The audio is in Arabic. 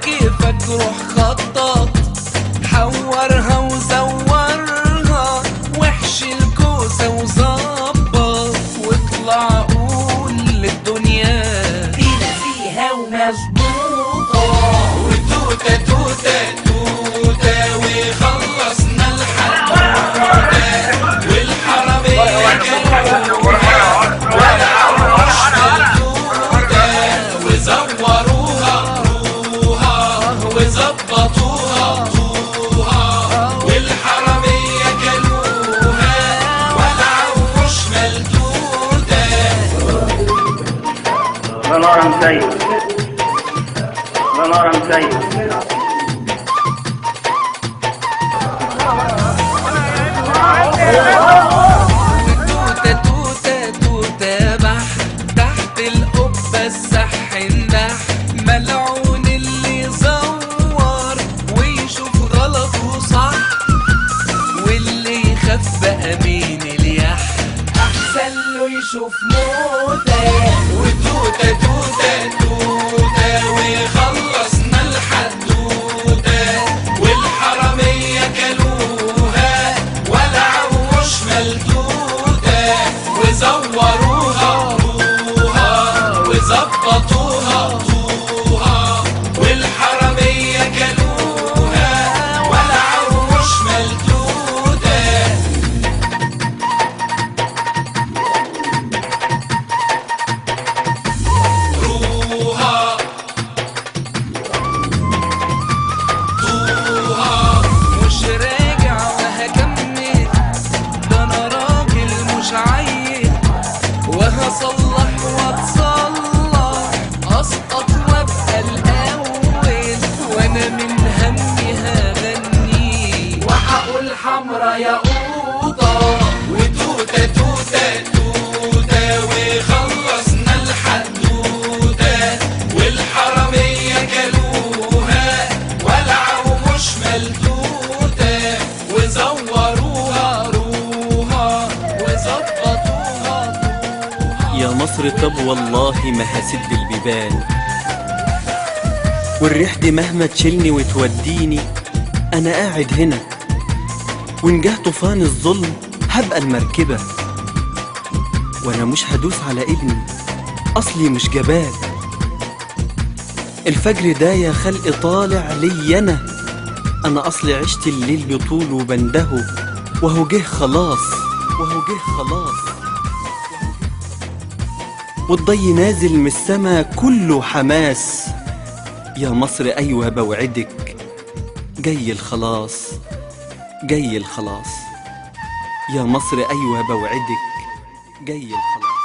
كيفك روح خطط، حورها وزورها واحشي الكوسة وظبط، واطلع قول للدنيا دينا فيها ومظبوطة. وتوتة توتة توتة وخلصنا الحدوتة، والحرامية كلوها ولا عرش ملتوتة، وزوروها روها وظبطوها طوها، والحرامية كلوها ولا عرش ملتوتة. الله نور مسيد، الله نور مسيد. توتة توتة توتة بح تحت القبة السحن دح، ملعون اللي يزور ويشوف غلطه صح، واللي يخاف بقى مين اليح أحسن له يشوف موتة. وتوتة توتة توتة وخلصنا الحدوتة، والحرامية كلوها ولا عروش ملتوتة، وزوروها روها وظبطوها طوها، والحرامية كلوها ولا عروش ملتوتة. روها طوها مش راجع وهكمل، ده انا راجل مش عيل، وهصلح واتصلح اسقط وابقى الاول، وانا من همي هغني وهقول حمرا يا قوطة. وتوتة توتة توتة وخلصنا الحدوتة، والحرامية كلوها ولا عروش ملتوتة، وزوروها روها وظبطوها طوها. يا مصر طب والله ما هسد البيبان، والريح دي مهما تشيلني وتوديني انا قاعد هنا، وإن جه طوفان الظلم هبقى المركبة، وانا مش هدوس على ابني اصلي مش جبان. الفجر ده يا خلق طالع لي انا اصلي عشت الليل بطول وبندهه، وهو جه خلاص وهو جه خلاص، والضي نازل من السما كله حماس. يا مصر ايوه بوعدك جاي الخلاص جاي الخلاص، يا مصر ايوه بوعدك جاي الخلاص.